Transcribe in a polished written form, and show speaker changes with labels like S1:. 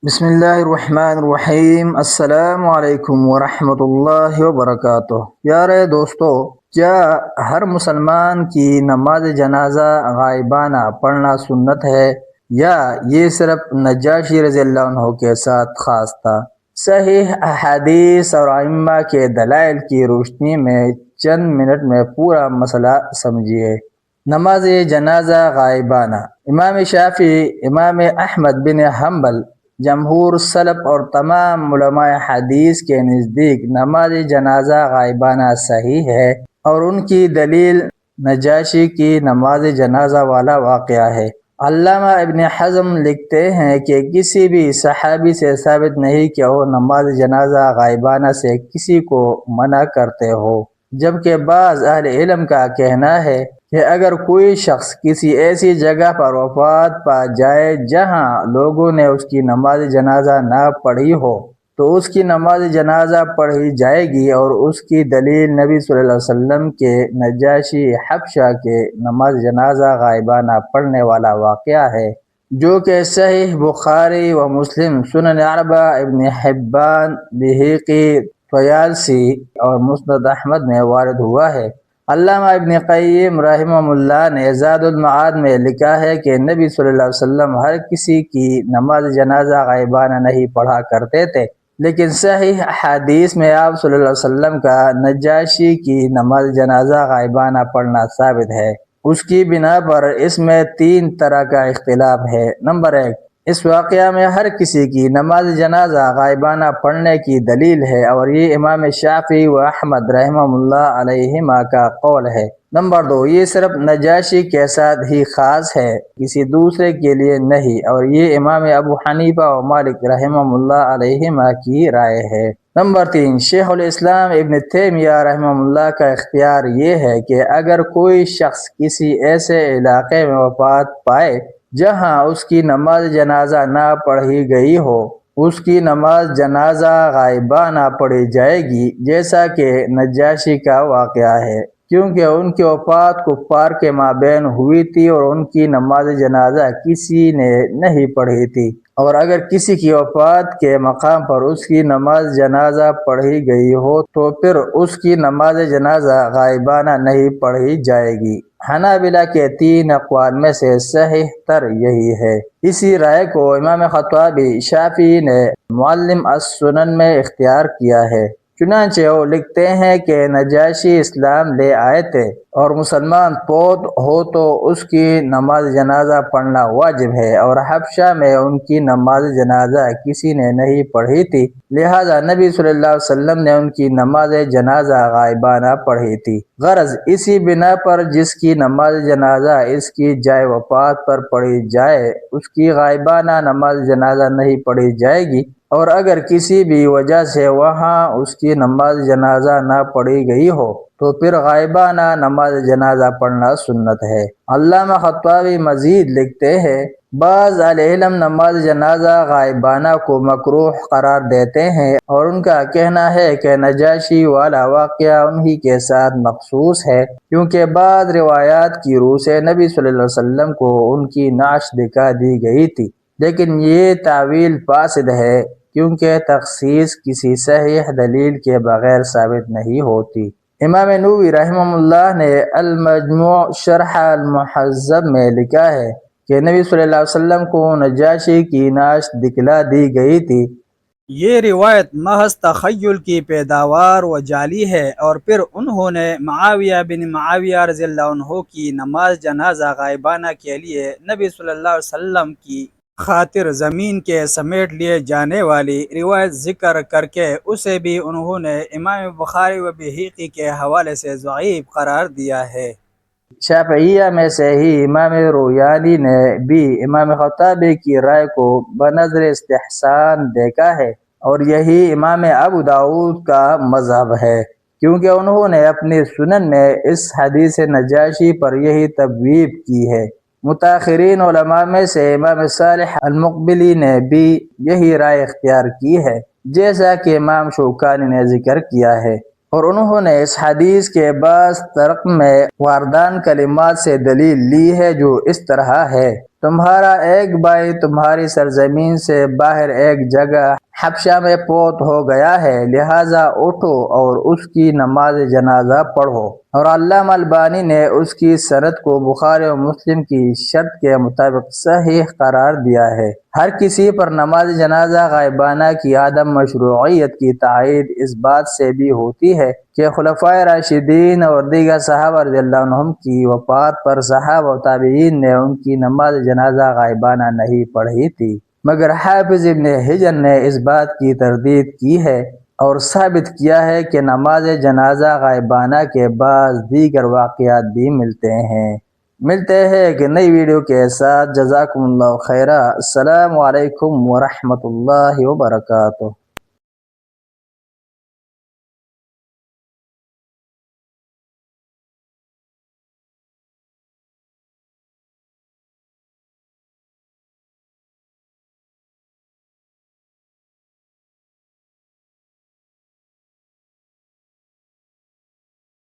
S1: بسم اللہ الرحمن الرحیم۔ السلام علیکم ورحمۃ اللہ وبرکاتہ۔ پیارے دوستو، کیا ہر مسلمان کی نماز جنازہ غائبانہ پڑھنا سنت ہے یا یہ صرف نجاشی رضی اللہ عنہ کے ساتھ خاص تھا؟ صحیح احادیث اور ائمہ کے دلائل کی روشنی میں چند منٹ میں پورا مسئلہ سمجھیے۔ نماز جنازہ غائبانہ۔ امام شافعی، امام احمد بن حنبل، جمہور سلف اور تمام علماء حدیث کے نزدیک نماز جنازہ غائبانہ صحیح ہے، اور ان کی دلیل نجاشی کی نماز جنازہ والا واقعہ ہے۔ علامہ ابن حزم لکھتے ہیں کہ کسی بھی صحابی سے ثابت نہیں کہ وہ نماز جنازہ غائبانہ سے کسی کو منع کرتے ہو، جبکہ بعض اہل علم کا کہنا ہے کہ اگر کوئی شخص کسی ایسی جگہ پر وفات پا جائے جہاں لوگوں نے اس کی نماز جنازہ نہ پڑھی ہو تو اس کی نماز جنازہ پڑھی جائے گی، اور اس کی دلیل نبی صلی اللہ علیہ وسلم کے نجاشی حبشہ کے نماز جنازہ غائبانہ پڑھنے والا واقعہ ہے، جو کہ صحیح بخاری و مسلم، سنن اربعہ، ابن حبان، بہقی، طیالسی اور مسند احمد میں وارد ہوا ہے۔ علامہ ابن قیم رحمہ اللہ نے زاد المعاد میں لکھا ہے کہ نبی صلی اللہ علیہ وسلم ہر کسی کی نماز جنازہ غائبانہ نہیں پڑھا کرتے تھے، لیکن صحیح حدیث میں آپ صلی اللہ علیہ وسلم کا نجاشی کی نماز جنازہ غائبانہ پڑھنا ثابت ہے۔ اس کی بنا پر اس میں تین طرح کا اختلاف ہے۔ نمبر ایک، اس واقعہ میں ہر کسی کی نماز جنازہ غائبانہ پڑھنے کی دلیل ہے، اور یہ امام شافعی و احمد رحمہ اللہ علیہما کا قول ہے۔ نمبر دو، یہ صرف نجاشی کے ساتھ ہی خاص ہے، کسی دوسرے کے لیے نہیں، اور یہ امام ابو حنیفہ و مالک رحمہ اللہ علیہما کی رائے ہے۔ نمبر تین، شیخ الاسلام ابن تیمیہ رحمہ اللہ کا اختیار یہ ہے کہ اگر کوئی شخص کسی ایسے علاقے میں وفات پائے جہاں اس کی نماز جنازہ نہ پڑھی گئی ہو، اس کی نماز جنازہ غائبانہ پڑھی جائے گی، جیسا کہ نجاشی کا واقعہ ہے، کیونکہ ان کی وفات کفار کے مابین ہوئی تھی اور ان کی نماز جنازہ کسی نے نہیں پڑھی تھی، اور اگر کسی کی وفات کے مقام پر اس کی نماز جنازہ پڑھی گئی ہو تو پھر اس کی نماز جنازہ غائبانہ نہیں پڑھی جائے گی۔ حنابلہ کے تین اقوال میں سے صحیح تر یہی ہے۔ اسی رائے کو امام خطابی شافعی نے معلم السنن میں اختیار کیا ہے۔ چنانچہ وہ لکھتے ہیں کہ نجاشی اسلام لے آئے تھے اور مسلمان فوت ہو تو اس کی نماز جنازہ پڑھنا واجب ہے، اور حبشہ میں ان کی نماز جنازہ کسی نے نہیں پڑھی تھی، لہذا نبی صلی اللہ علیہ وسلم نے ان کی نماز جنازہ غائبانہ پڑھی تھی۔ غرض اسی بنا پر جس کی نماز جنازہ اس کی جائے وفات پر پڑھی جائے اس کی غائبانہ نماز جنازہ نہیں پڑھی جائے گی، اور اگر کسی بھی وجہ سے وہاں اس کی نماز جنازہ نہ پڑھی گئی ہو تو پھر غائبانہ نماز جنازہ پڑھنا سنت ہے۔ علامہ خطابی مزید لکھتے ہیں، بعض اہل علم نماز جنازہ غائبانہ کو مکروہ قرار دیتے ہیں، اور ان کا کہنا ہے کہ نجاشی والا واقعہ انہی کے ساتھ مخصوص ہے، کیونکہ بعض روایات کی روح سے نبی صلی اللہ علیہ وسلم کو ان کی نعش دکھا دی گئی تھی، لیکن یہ تعویل فاسد ہے، کیونکہ تخصیص کسی صحیح دلیل کے بغیر ثابت نہیں ہوتی۔ امام نووی رحمہ اللہ نے المجموع شرح المحذب میں لکھا ہے کہ نبی صلی اللہ علیہ وسلم کو نجاشی کی نعش دکھلا دی گئی تھی۔
S2: یہ روایت محض تخیل کی پیداوار و جعلی ہے، اور پھر انہوں نے معاویہ بن معاویہ رضی اللہ عنہ کی نماز جنازہ غائبانہ کے لیے نبی صلی اللہ علیہ وسلم کی خاطر زمین کے سمیٹ لیے جانے والی روایت ذکر کر کے اسے بھی انہوں نے امام بخاری و بہقی کے حوالے سے ضعیف قرار دیا ہے۔
S1: شافعیہ میں سے ہی امام رویانی نے بھی امام خطابی کی رائے کو بنظر استحسان دیکھا ہے، اور یہی امام ابو داؤد کا مذہب ہے، کیونکہ انہوں نے اپنی سنن میں اس حدیث نجاشی پر یہی تبویب کی ہے۔ متاخرین علماء میں سے امام صالح المقبلی نے بھی یہی رائے اختیار کی ہے، جیسا کہ امام شوکانی نے ذکر کیا ہے، اور انہوں نے اس حدیث کے بعض طرق میں واردان کلمات سے دلیل لی ہے، جو اس طرح ہے: تمہارا ایک بھائی تمہاری سرزمین سے باہر ایک جگہ حبشہ میں فوت ہو گیا ہے، لہٰذا اٹھو اور اس کی نماز جنازہ پڑھو۔ اور علامہ البانی نے اس کی سند کو بخاری و مسلم کی شرط کے مطابق صحیح قرار دیا ہے۔ ہر کسی پر نماز جنازہ غائبانہ کی عدم مشروعیت کی تائید اس بات سے بھی ہوتی ہے کہ خلفائے راشدین اور دیگر صحابہ رضی اللہ عنہم کی وفات پر صحابہ و تابعین نے ان کی نماز جنازہ غائبانہ نہیں پڑھی تھی، مگر حافظ ابن حجر نے اس بات کی تردید کی ہے اور ثابت کیا ہے کہ نماز جنازہ غائبانہ کے بعض دیگر واقعات بھی ملتے ہیں ایک نئی ویڈیو کے ساتھ۔ جزاکم اللہ خیرہ۔ السلام علیکم ورحمۃ اللہ وبرکاتہ۔